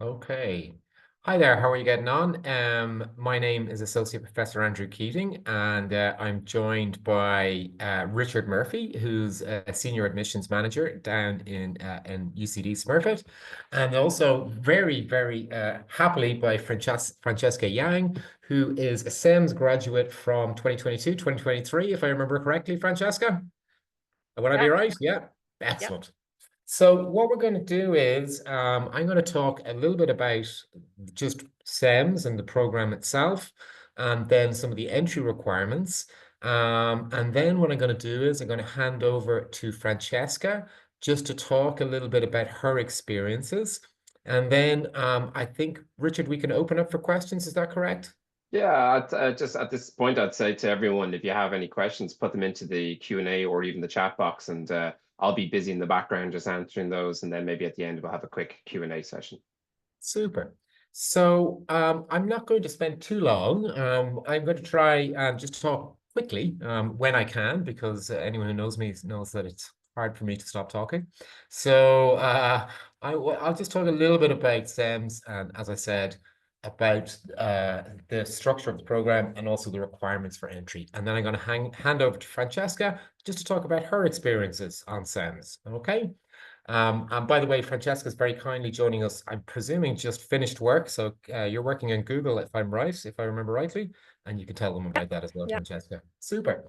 Okay. Hi there, how are you getting on? My name is Associate Professor Andrew Keating, and I'm joined by Richard Murphy, who's a Senior Admissions Manager down in UCD Smurfit, and also very happily by Francesca Yang, who is a CEMS graduate from 2022, 2023, if I remember correctly, Francesca. Would I be Correct. right? Yeah. Yep. Excellent. So what we're going to do is I'm going to talk a little bit about just SEMS and the program itself, and then some of the entry requirements. And then what I'm going to do is I'm going to hand over to Francesca just to talk a little bit about her experiences. And then I think, Richard, we can open up for questions. Is that correct? Yeah, just at this point, I'd say to everyone, if you have any questions, put them into the Q&A or even the chat box, and I'll be busy in the background just answering those, and then maybe at the end we'll have a quick Q&A session. Super. So I'm not going to spend too long. I'm going to try and just talk quickly when I can, because anyone who knows me knows that it's hard for me to stop talking. So I'll just talk a little bit about SEMS and, as I said, about the structure of the program and also the requirements for entry. And then I'm going to hand over to Francesca just to talk about her experiences on SEMS. Okay? And by the way, Francesca's very kindly joining us. I'm presuming just finished work. So you're working in Google, if I'm right, if I remember rightly. And you can tell them about that as well, Yep. Francesca. Super.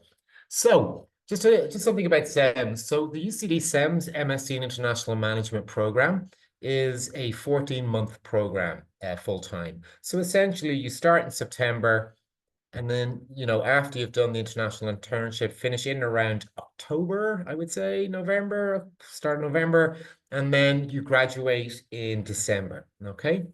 So just something about SEMS. So the UCD SEMS MSc in International Management program is a 14-month program full time. So essentially you start in September and then, after you've done the international internship, finish in around October, I would say, November, start of November, and then you graduate in December. Okay.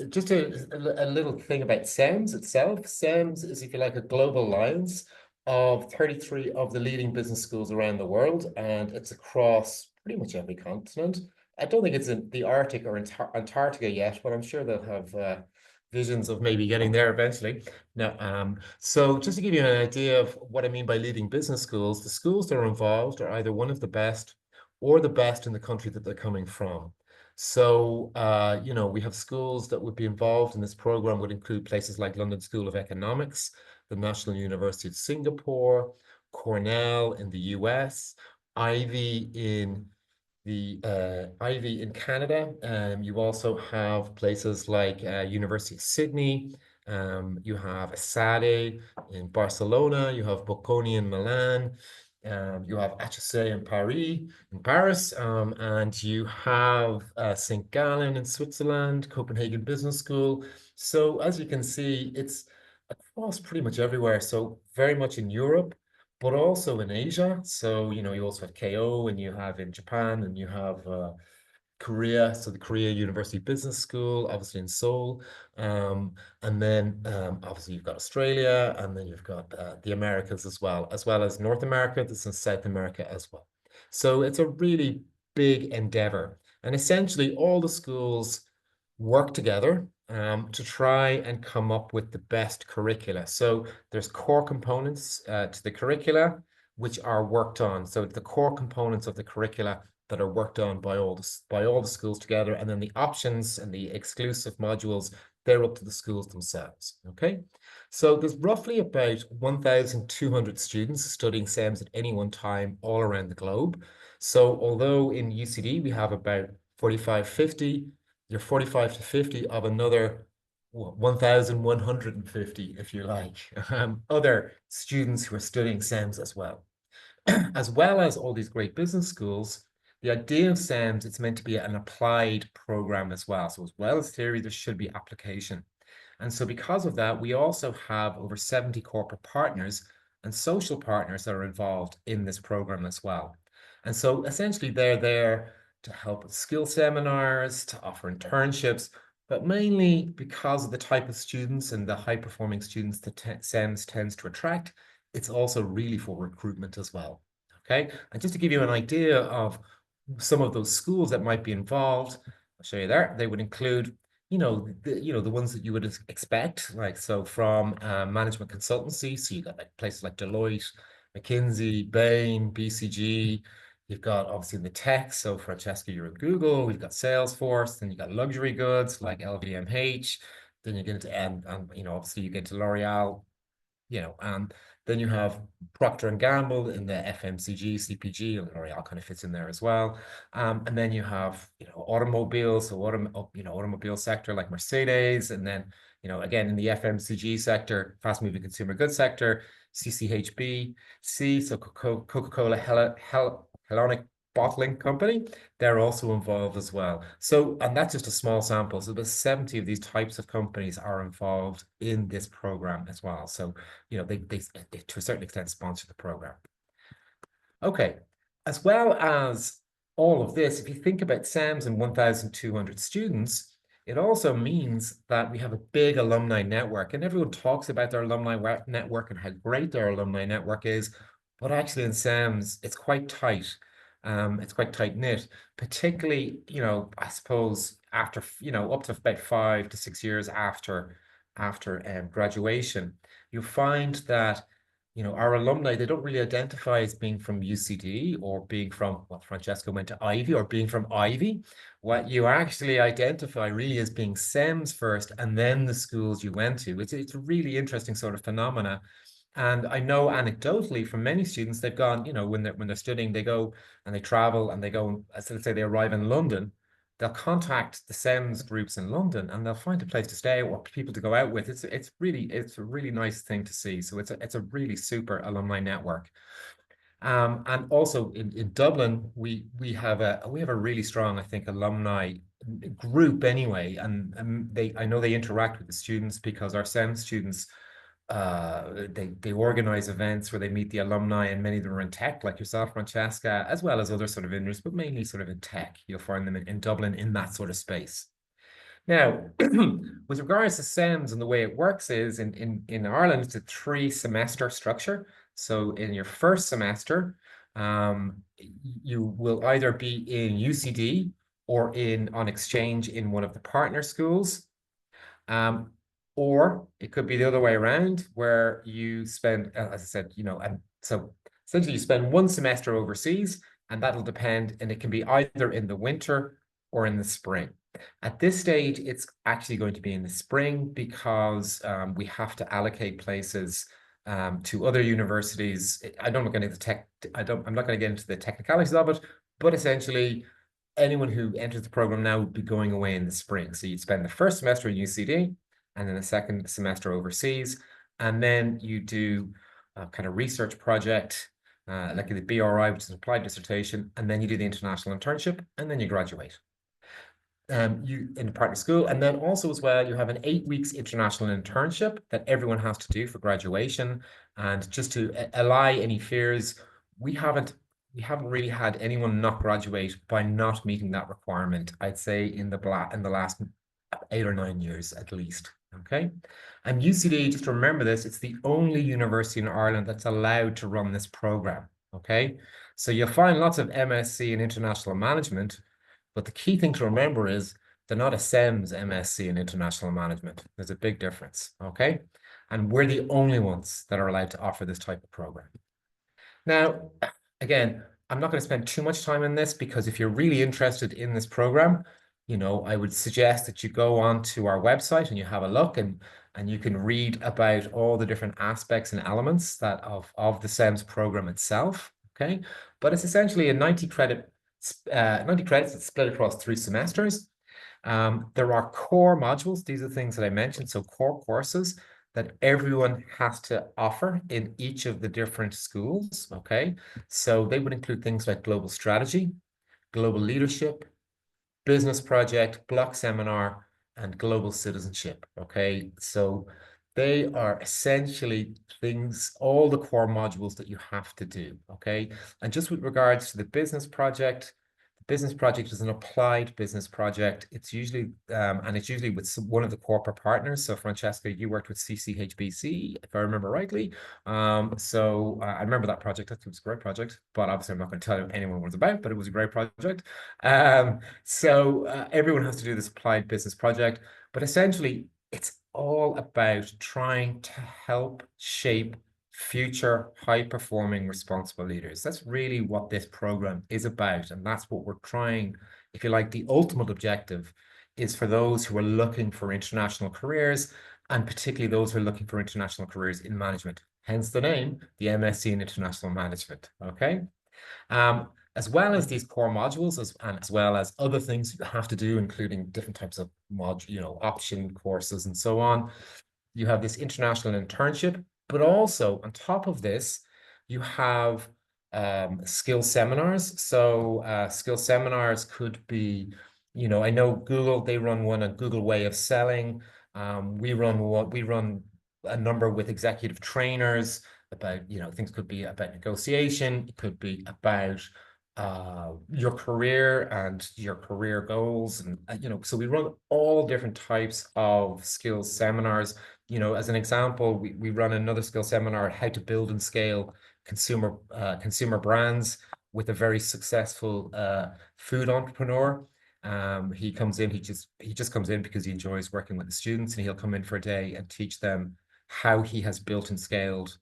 Just a little thing about SEMS itself. SEMS is, if you like, a global alliance of 33 of the leading business schools around the world, and it's across pretty much every continent. I don't think it's in the Arctic or Antarctica yet, but I'm sure they'll have visions of maybe getting there eventually. No, so just to give you an idea of what I mean by leading business schools, the schools that are involved are either one of the best or the best in the country that they're coming from. So, we have schools that would be involved in this program would include places like London School of Economics, the National University of Singapore, Cornell in the US, Ivy in Ivy in Canada. You also have places like University of Sydney. You have ESADE in Barcelona. You have Bocconi in Milan. You have HEC in Paris, and you have St. Gallen in Switzerland, Copenhagen Business School. So as you can see, it's across pretty much everywhere. So very much in Europe, but also in Asia. So, you also have KO and you have in Japan and you have Korea. So the Korea University Business School, obviously in Seoul. And then obviously you've got Australia and then you've got the Americas as well as North America. This is South America as well. So it's a really big endeavor. And essentially all the schools work together to try and come up with the best curricula. So there's core components to the curricula which are worked on. So the core components of the curricula that are worked on by all the schools together, and then the options and the exclusive modules, they're up to the schools themselves. Okay, so there's roughly about 1,200 students studying SEMS at any one time all around the globe. So although in UCD we have about 45, 50, you're 45 to 50 of another 1,150, if you like, other students who are studying SEMS as well. As well as all these great business schools, the idea of SEMS, it's meant to be an applied program as well. So as well as theory, there should be application. And so because of that, we also have over 70 corporate partners and social partners that are involved in this program as well. And so essentially they're there to help with skill seminars, to offer internships, but mainly because of the type of students and the high performing students that SEMS tends to attract, it's also really for recruitment as well. Okay. And just to give you an idea of some of those schools that might be involved, I'll show you there. They would include, the ones that you would expect, like so from management consultancy. So you got like places like Deloitte, McKinsey, Bain, BCG. You've got obviously the tech. So Francesca, you're at Google. We've got Salesforce. Then you got luxury goods like LVMH. Then you get into and obviously you get to L'Oreal. And then you have Procter and Gamble in the FMCG, CPG, and L'Oreal kind of fits in there as well. And then you have, automobiles, so automobile sector like Mercedes, and then, again in the FMCG sector, fast moving consumer goods sector, CCHBC, so Coca-Cola Hellenic Bottling Company, they're also involved as well. So, and that's just a small sample. So about 70 of these types of companies are involved in this program as well. So, they to a certain extent sponsor the program. Okay. As well as all of this, if you think about CEMS and 1,200 students, it also means that we have a big alumni network, and everyone talks about their alumni network and how great their alumni network is. But actually in CEMS, it's quite tight. It's quite tight knit, particularly, I suppose after, up to about 5 to 6 years after graduation, you find that our alumni, they don't really identify as being from UCD or being from, well, Francesco went to Ivy or being from Ivy. What you actually identify really as being CEMS first and then the schools you went to. It's a really interesting sort of phenomena. And I know anecdotally from many students, they've gone, when they're studying, they go and they travel and they go, let's say they arrive in London, they'll contact the CEMS groups in London and they'll find a place to stay or people to go out with. It's a really nice thing to see. So it's a really super alumni network. And also in Dublin, we have a really strong, I think, alumni group anyway. And I know they interact with the students because our CEMS students they organize events where they meet the alumni, and many of them are in tech, like yourself, Francesca, as well as other sort of industries, but mainly sort of in tech. You'll find them in Dublin in that sort of space. Now, with regards to CEMS and the way it works is in Ireland, it's a 3 semester structure. So in your first semester, you will either be in UCD or on exchange in one of the partner schools. Or it could be the other way around, where you spend, as I said, and so essentially you spend 1 semester overseas, and that'll depend, and it can be either in the winter or in the spring. At this stage, it's actually going to be in the spring because we have to allocate places to other universities. I'm not going to get into the technicalities of it, but essentially, anyone who enters the program now would be going away in the spring. So you'd spend the first semester in UCD, and then the second semester overseas, and then you do a kind of research project, like the BRI, which is an applied dissertation, and then you do the international internship, and then you graduate. You in the partner school, and then also as well, you have an 8 weeks international internship that everyone has to do for graduation. And just to allay any fears, we haven't really had anyone not graduate by not meeting that requirement. I'd say in the last 8 or 9 years at least. Okay. And UCD, just remember this, it's the only university in Ireland that's allowed to run this program. Okay. So you'll find lots of MSc in international management, but the key thing to remember is they're not a CEMS MSc in international management. There's a big difference. Okay. And we're the only ones that are allowed to offer this type of program. Now, again, I'm not going to spend too much time on this because if you're really interested in this program, I would suggest that you go on to our website and you have a look and you can read about all the different aspects and elements of the CEMS program itself. Okay. But it's essentially a 90 credits that's split across 3 semesters. There are core modules. These are things that I mentioned. So core courses that everyone has to offer in each of the different schools. Okay. So they would include things like global strategy, global leadership, business project, block seminar, and global citizenship. Okay. So they are essentially all the core modules that you have to do. Okay. And just with regards to the business project is an applied business project. It's usually with one of the corporate partners. So Francesca, you worked with CCHBC, if I remember rightly. So I remember that project. I think it was a great project, but obviously I'm not going to tell you anyone what it's about, but it was a great project. So everyone has to do this applied business project, but essentially it's all about trying to help shape future high-performing responsible leaders. That's really what this program is about. And that's what we're trying, if you like, the ultimate objective is for those who are looking for international careers, and particularly those who are looking for international careers in management. Hence the name, the MSc in International Management. Okay. As well as these core modules, as well as other things you have to do, including different types of option courses and so on. You have this international internship, but also on top of this, you have skill seminars. So skill seminars could be, I know Google, they run one, a Google Way of Selling. We run a number with executive trainers about, things could be about negotiation, it could be about your career and your career goals. And, so we run all different types of skills seminars. As an example, we run another skill seminar, how to build and scale consumer brands with a very successful food entrepreneur. He comes in, he just comes in because he enjoys working with the students, and he'll come in for a day and teach them how he has built and scaled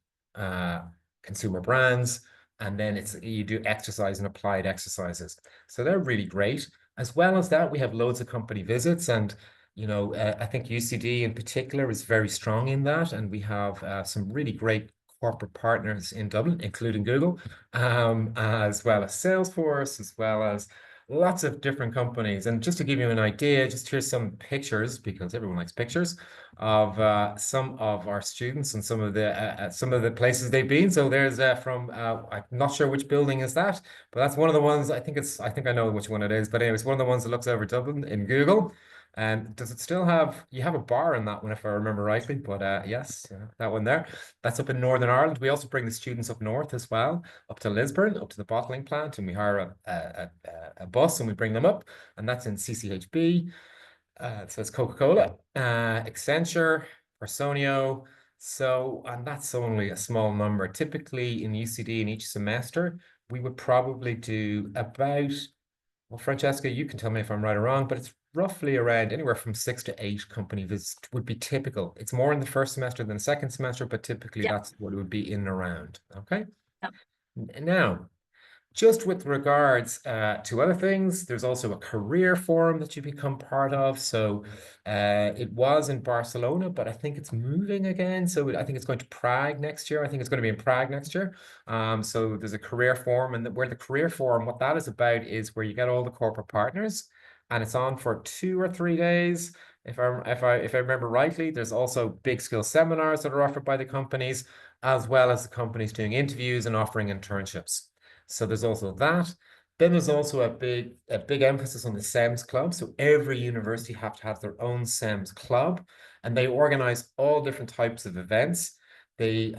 consumer brands. And then you do exercise and applied exercises. So they're really great. As well as that, we have loads of company visits, and I think UCD in particular is very strong in that, and we have some really great corporate partners in Dublin, including Google, as well as Salesforce, as well as lots of different companies. And just to give you an idea, just here's some pictures, because everyone likes pictures, of some of our students and some of the places they've been. So there's from I'm not sure which building is that, but that's one of the ones. I think I know which one it is. But anyway, it's one of the ones that looks over Dublin in Google. And does it still have, you have a bar in that one, if I remember rightly, but yes, that one there. That's up in Northern Ireland. We also bring the students up north as well, up to Lisburn, up to the bottling plant, and we hire a bus and we bring them up, and that's in CCHB. So it's Coca-Cola, Accenture, Personio. So, and that's only a small number. Typically in UCD in each semester, we would probably do about, well, Francesca, you can tell me if I'm right or wrong, but it's roughly around anywhere from 6 to 8 company visits would be typical. It's more in the first semester than the second semester, but typically that's what it would be in and around. Okay. Now, just with regards to other things, there's also a career forum that you become part of. So it was in Barcelona, but I think it's moving again. So I think it's going to Prague next year. I think it's going to be in Prague next year. So there's a career forum, and where the career forum, what that is about is where you get all the corporate partners, and it's on for 2 or 3 days. If I remember rightly, there's also big skill seminars that are offered by the companies, as well as the companies doing interviews and offering internships. So there's also that. Then there's also a big emphasis on the CEMS club. So every university have to have their own CEMS club, and they organize all different types of events. They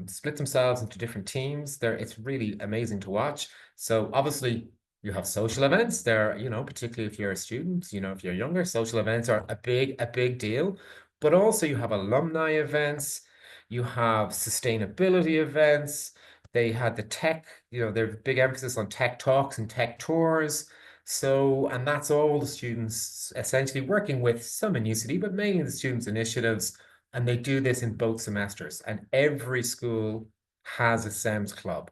split themselves into different teams. It's really amazing to watch. So obviously you have social events there, particularly if you're a student, if you're younger, social events are a big deal. But also you have alumni events, you have sustainability events. They had the tech, there's big emphasis on tech talks and tech tours. So, and that's all the students essentially working with some in UCD, but mainly the students' initiatives. And they do this in both semesters. And every school has a CEMS club.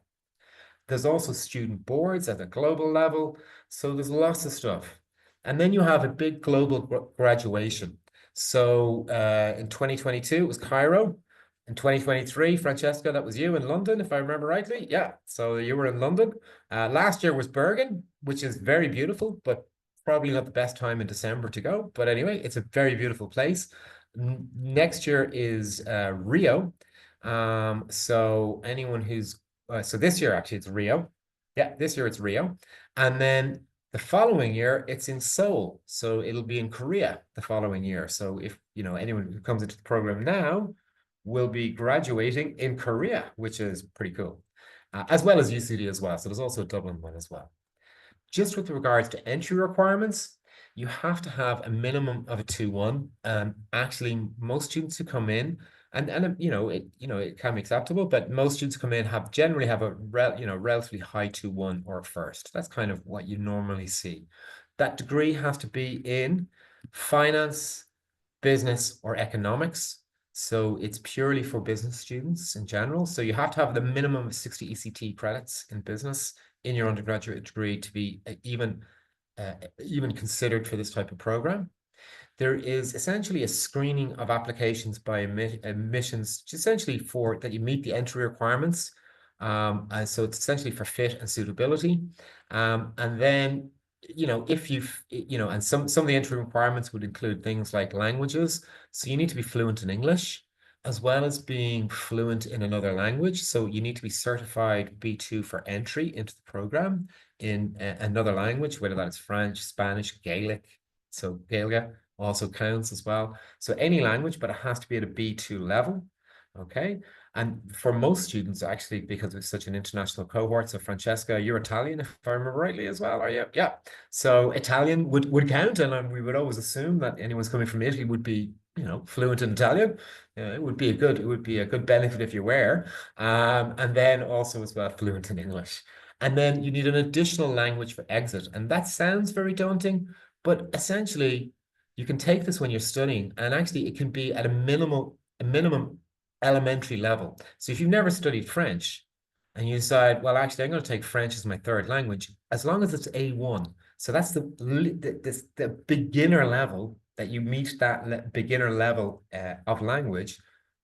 There's also student boards at a global level. So there's lots of stuff. And then you have a big global graduation. So in 2022, it was Cairo. In 2023, Francesca, that was you in London, if I remember rightly. Yeah, so you were in London. Last year was Bergen, which is very beautiful, but probably not the best time in December to go. But anyway, it's a very beautiful place. Next year is Rio. So anyone who's so this year actually it's Rio. Yeah, this year it's Rio. And then the following year it's in Seoul. So it'll be in Korea the following year. So if anyone who comes into the program now will be graduating in Korea, which is pretty cool. As well as UCD as well. So there's also a Dublin one as well. Just with regards to entry requirements, you have to have a minimum of a 2-1. Actually, most students who come in, and it can be acceptable, but most students come in generally have a relatively high 2-1 or a first. That's kind of what you normally see. That degree has to be in finance, business, or economics. So it's purely for business students in general. So you have to have the minimum of 60 ECT credits in business in your undergraduate degree to be even considered for this type of program. There is essentially a screening of applications by admissions, essentially for that you meet the entry requirements. So it's essentially for fit and suitability. And then, if and some of the entry requirements would include things like languages. So you need to be fluent in English as well as being fluent in another language. So you need to be certified B2 for entry into the program in another language, whether that's French, Spanish, Gaelic. So Gaelia also counts as well. So any language, but it has to be at a B2 level. Okay. And for most students, actually, because it's such an international cohort, so Francesca, you're Italian, if I remember rightly as well, are you? Yeah. So Italian would count, and we would always assume that anyone's coming from Italy would be, fluent in Italian. It would be a good benefit if you were. And then also as well fluent in English. And then you need an additional language for exit. And that sounds very daunting, but essentially you can take this when you're studying, and actually it can be at a minimum elementary level. So if you've never studied French and you decide, well, actually, I'm going to take French as my third language, as long as it's A1. So that's the beginner level that you meet that beginner level of language,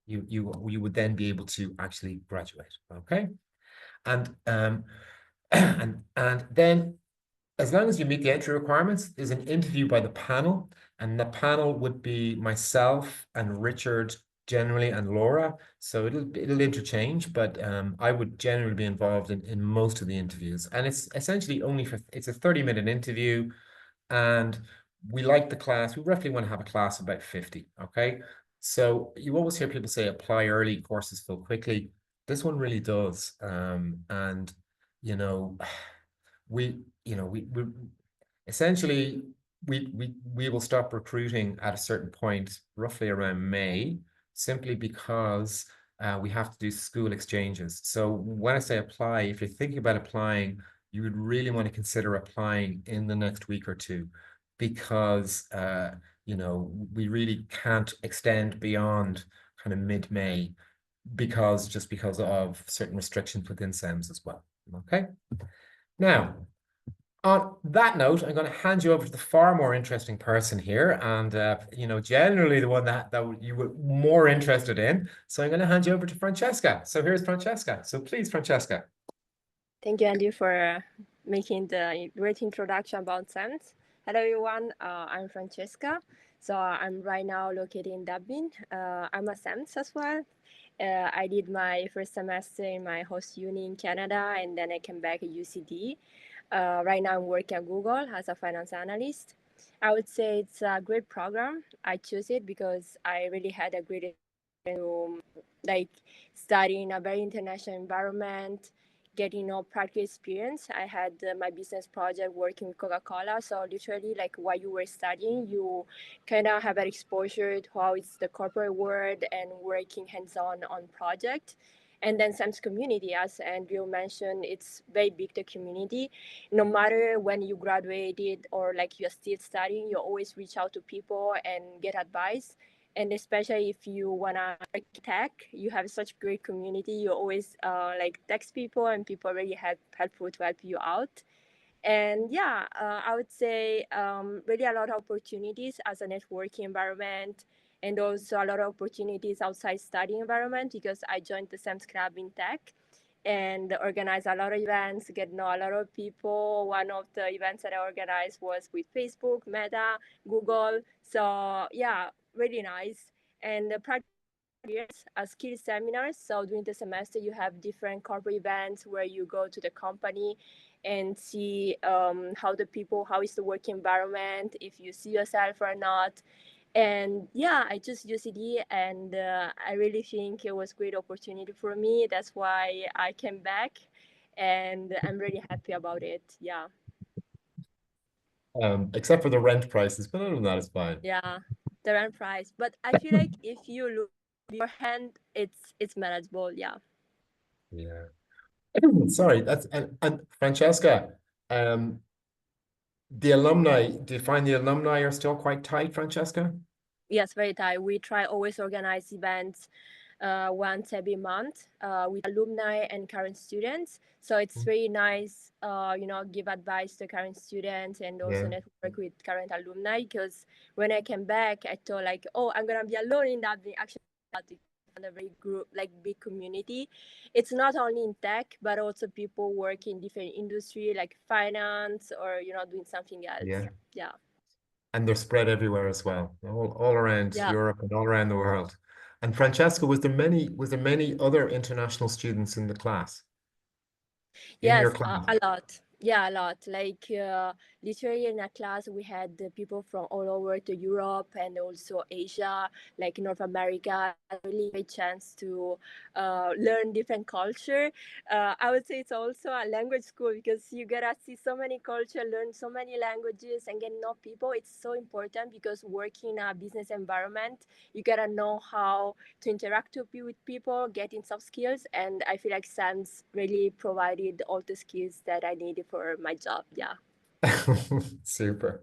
you would then be able to actually graduate. Okay. And and then as long as you meet the entry requirements, there's an interview by the panel, and the panel would be myself and Richard generally and Laura. So it'll interchange, but I would generally be involved in most of the interviews. And it's essentially it's a 30-minute interview, and we like the class. We roughly want to have a class of about 50. Okay. So you always hear people say apply early, courses fill quickly. This one really does. And you know, we essentially we will stop recruiting at a certain point, roughly around May, simply because we have to do school exchanges. So when I say apply, if you're thinking about applying, you would really want to consider applying in the next week or two, because we really can't extend beyond kind of mid-May because of certain restrictions within CEMS as well. Okay. Now, on that note, I'm going to hand you over to the far more interesting person here, and generally the one that you were more interested in. So I'm going to hand you over to Francesca. So here's Francesca. So please, Francesca. Thank you, Andy, for making the great introduction about CEMS. Hello, everyone. I'm Francesca. So I'm right now located in Dublin. I'm a CEMS as well. I did my first semester in my host uni in Canada, and then I came back at UCD. Right now, I'm working at Google as a finance analyst. I would say it's a great program. I chose it because I really had a great experience, like study in a very international environment, getting practical experience. I had my business project working with Coca-Cola. So literally, like while you were studying, you kind of have an exposure to how it's the corporate world and working hands-on on project. And then CEMS community, as Andrew mentioned, it's very big, the community. No matter when you graduated or like you're still studying, you always reach out to people and get advice. And especially if you want to tech, you have such great community. You always like text people, and people are really helpful to help you out. And yeah, I would say really a lot of opportunities as a networking environment, and also a lot of opportunities outside study environment, because I joined the CEMS Club in Tech and organize a lot of events, get to know a lot of people. One of the events that I organized was with Facebook, Meta, Google. So yeah, really nice. And the practice skill seminars. So during the semester, you have different corporate events where you go to the company and see how is the work environment, if you see yourself or not. And yeah, I just UCD, and I really think it was a great opportunity for me. That's why I came back, and I'm really happy about it. Yeah. Except for the rent prices, but other than that, it's fine. Yeah, the rent price. But I feel like if you look beforehand, it's manageable. Yeah. Yeah. Sorry, and Francesca, the alumni, do you find the alumni are still quite tight, Francesca? Yes, very tight. We try always organize events once every month with alumni and current students. So it's very nice, give advice to current students and also Yeah. network with current alumni. Because when I came back, I thought like, oh, I'm gonna be alone in that. Actually, a very group, like big community. It's not only in tech, but also people work in different industry like finance or doing something else. Yeah. Yeah, And they're spread everywhere as well, all around yeah. Europe and all around the world. And Francesca, was there many other international students in the class, in your Yes, class? a lot. Yeah, a lot. Like literally in a class, we had people from all over to Europe and also Asia, like North America. Really great chance to learn different culture. I would say it's also a language school because you gotta see so many culture, learn so many languages, and get to know people. It's so important because working in a business environment, you gotta know how to interact with people, getting soft skills, and I feel like SAMS really provided all the skills that I needed for my job. Yeah. Super.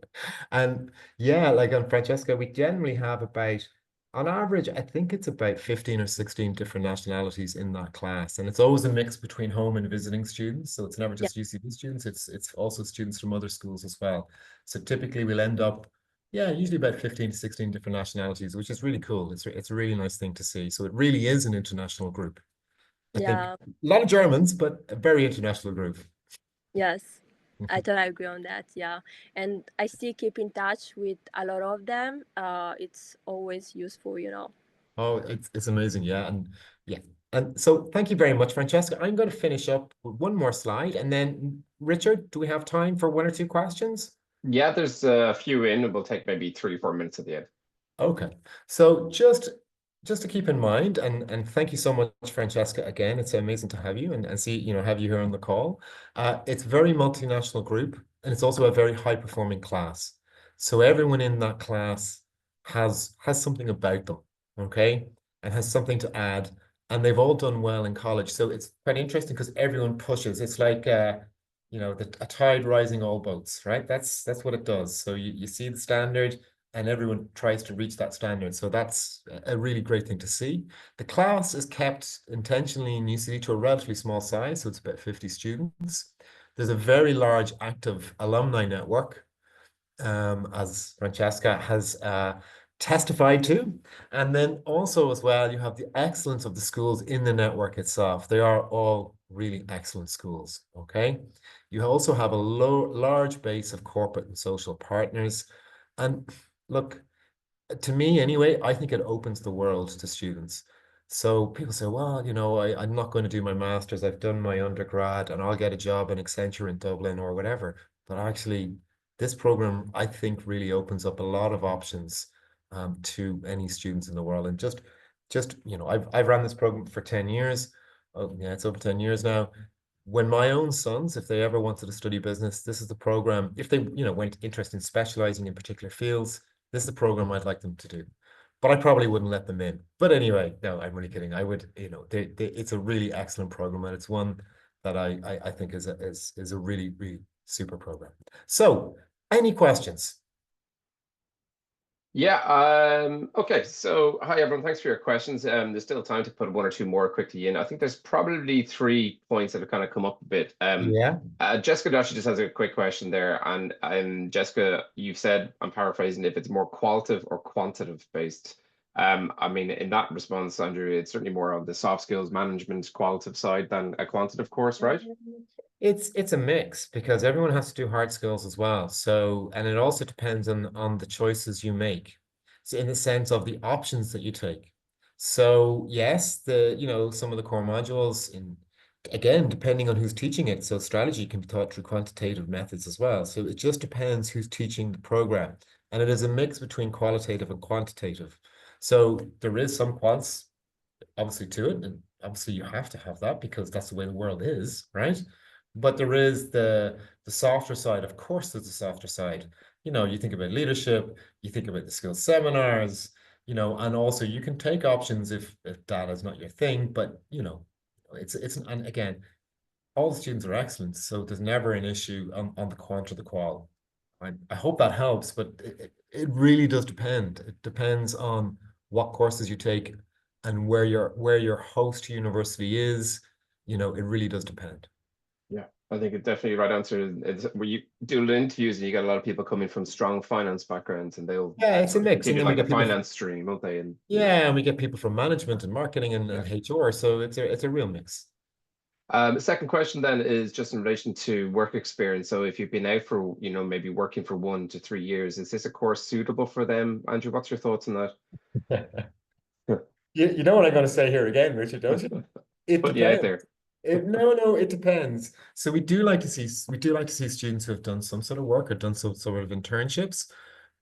And yeah, like on Francesca, we generally have about, on average, I think it's about 15 or 16 different nationalities in that class. And it's always a mix between home and visiting students. So it's never Yeah. just UCD students, it's also students from other schools as well. So typically we'll end up, yeah, usually about 15 to 16 different nationalities, which is really cool. It's a really nice thing to see. So it really is an international group. I think Yeah. a lot of Germans, but a very international group. Yes. I totally agree on that. Yeah. And I still keep in touch with a lot of them. It's always useful. Oh, it's amazing, yeah, yeah, and so thank you very much, Francesca. I'm going to finish up with one more slide, and then Richard, do we have time for one or two questions? Yeah, there's a few in, and we'll take maybe 3 or 4 minutes at the end. Okay, so just to keep in mind, and thank you so much, Francesca. Again, it's amazing to have you and see have you here on the call. It's very multinational group, and it's also a very high performing class. So everyone in that class has something about them, okay, and has something to add, and they've all done well in college. So it's quite interesting because everyone pushes. It's like a tide rising all boats, right? That's what it does. So you see the standard and everyone tries to reach that standard. So that's a really great thing to see. The class is kept intentionally in UCD to a relatively small size, so it's about 50 students. There's a very large active alumni network, as Francesca has testified to. And then also as well, you have the excellence of the schools in the network itself. They are all really excellent schools, okay? You also have a large base of corporate and social partners. And look, to me anyway, I think it opens the world to students. So people say, well, I'm not going to do my master's. I've done my undergrad and I'll get a job in Accenture in Dublin or whatever. But actually, this program, I think, really opens up a lot of options to any students in the world. And I've run this program for 10 years. Oh, yeah, it's over 10 years now. When my own sons, if they ever wanted to study business, this is the program. If they, weren't interested in specializing in particular fields, this is the program I'd like them to do. But I probably wouldn't let them in. But anyway, no, I'm really kidding. I would, it's a really excellent program, and it's one that I think is a really, really super program. So, any questions? Yeah, okay. So hi everyone, thanks for your questions. There's still time to put one or two more quickly in. I think there's probably 3 points that have kind of come up a bit. Yeah. Jessica Dashi just has a quick question there. And Jessica, you've said, I'm paraphrasing, if it's more qualitative or quantitative based. I mean, in that response, Andrew, it's certainly more on the soft skills management qualitative side than a quantitative course, right? It's a mix because everyone has to do hard skills as well. So, and it also depends on the choices you make. So in the sense of the options that you take. So yes, some of the core modules in again, depending on who's teaching it. So strategy can be taught through quantitative methods as well. So it just depends who's teaching the program. And it is a mix between qualitative and quantitative. So there is some quants obviously to it, and obviously you have to have that because that's the way the world is, right? But there is the softer side. Of course, there's the softer side. You think about leadership, you think about the skills seminars, and also you can take options if data is not your thing, but it's and again, all the students are excellent, so there's never an issue on the quant or the qual. I hope that helps, but it really does depend. It depends on what courses you take and where your host university is. You know, it really does depend. Yeah, I think it's definitely the right answer is where you do interviews and you get a lot of people coming from strong finance backgrounds and they'll Yeah, it's a sort of mix. give And you then we like a get people from, finance stream, won't they? And yeah, and we get people from management and marketing yeah. and HR. So it's a real mix. Second question then is just in relation to work experience. So if you've been out for, maybe working for 1 to 3 years, is this a course suitable for them? Andrew, what's your thoughts on that? You know what I'm going to say here again, Richard, don't you? It Putting you out depends. there. No, it depends. So we do like to see students who have done some sort of work or done some sort of internships.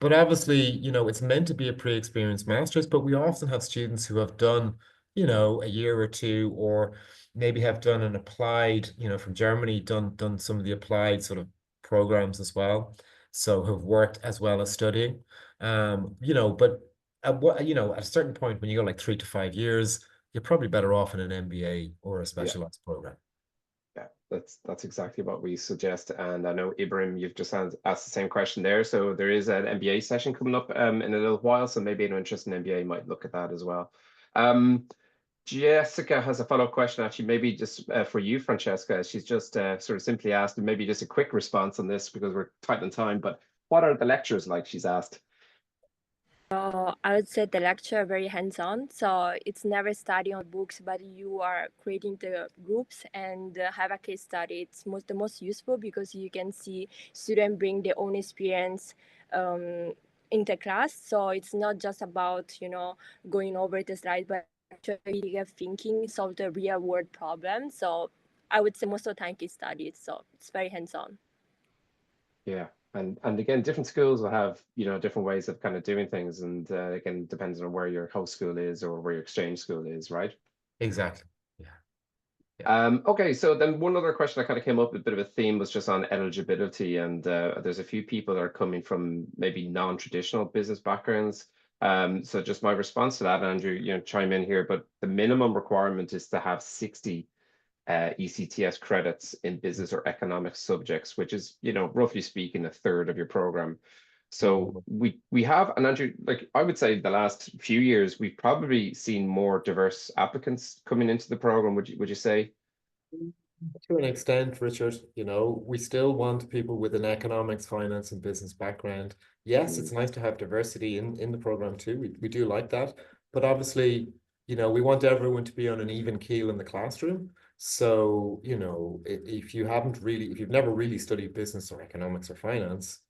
But obviously, it's meant to be a pre-experienced master's, but we often have students who have done, a year or two, or maybe have done an applied, from Germany, done some of the applied sort of programs as well. So have worked as well as studying. But at a certain point when you go like 3 to 5 years, you're probably better off in an MBA or a Yeah. specialized program. Yeah, that's exactly what we suggest. And I know Ibrahim, you've just asked the same question there. So there is an MBA session coming up in a little while. So maybe anyone interested in MBA might look at that as well. Jessica has a follow-up question, actually, maybe just for you, Francesca. She's just sort of simply asked, and maybe just a quick response on this because we're tight on time. But what are the lectures like? She's asked. I would say the lecture are very hands-on. So it's never study on books, but you are creating the groups and have a case study. It's the most useful because you can see students bring their own experience into class. So it's not just about, going over the slide, but actually thinking, solve the real world problem. So I would say most of the time case studies. So it's very hands-on. Yeah. And again, different schools will have, different ways of kind of doing things. And again, depends on where your host school is or where your exchange school is, right? Exactly. Yeah. Okay, so then one other question that kind of came up, a bit of a theme was just on eligibility. And there's a few people that are coming from maybe non-traditional business backgrounds. So just my response to that, Andrew, chime in here, but the minimum requirement is to have 60 ECTS credits in business or economic subjects, which is, roughly speaking, a third of your program. So we have, and Andrew, like I would say the last few years, we've probably seen more diverse applicants coming into the program, would you say? To an extent, Richard, we still want people with an economics, finance, and business background. Yes, it's nice to have diversity in the program too. We do like that. But obviously, we want everyone to be on an even keel in the classroom. So, if you've never really studied business or economics or finance,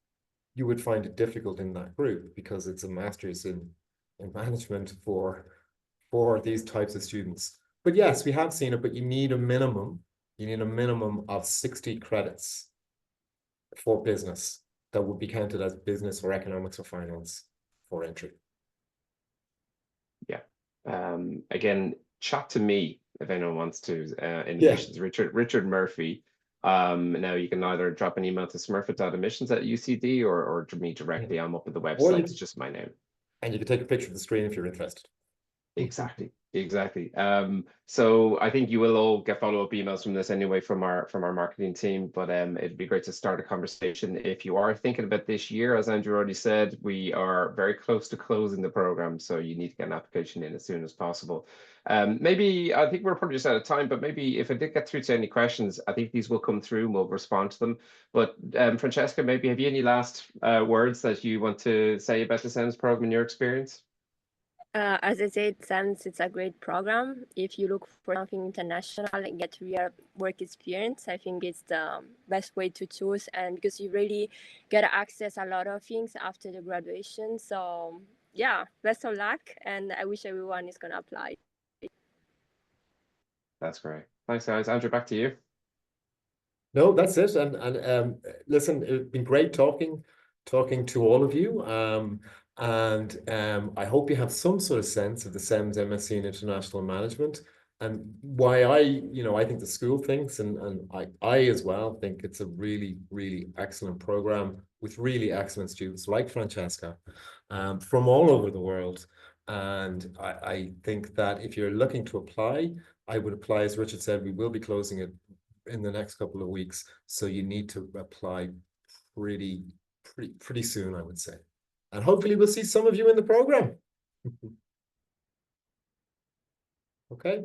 you would find it difficult in that group because it's a master's in management for these types of students. But yes, we have seen it, but you need a minimum of 60 credits for business that would be counted as business or economics or finance for entry. Yeah. Again, chat to me if anyone wants to, in Yeah. addition to Richard Murphy. Now you can either drop an email to smurfit.admissions@UCD or to me directly. I'm up at the website. It's just my name. And you can take a picture of the screen if you're interested. Exactly. So I think you will all get follow-up emails from this anyway from our marketing team, but it'd be great to start a conversation. If you are thinking about this year, as Andrew already said, we are very close to closing the program, so you need to get an application in as soon as possible. Maybe I think we're probably just out of time, but maybe if I did get through to any questions, I think these will come through and we'll respond to them. But Francesca, maybe have you any last words that you want to say about the CEMS program in your experience? As I said, CEMS it's a great program. If you look for something international and get real work experience, I think it's the best way to choose. And because you really get to access a lot of things after the graduation. So yeah, best of luck. And I wish everyone is going to apply. That's great. Thanks, guys. Andrew, back to you. No, that's it. And listen, it's been great talking to all of you. And I hope you have some sort of sense of the CEMS MSc in International Management and why I think the school thinks and I as well think it's a really, really excellent program with really excellent students like Francesca from all over the world. And I think that if you're looking to apply, I would apply, as Richard said, we will be closing it in the next couple of weeks. So you need to apply pretty pretty soon, I would say. And hopefully we'll see some of you in the program. Okay.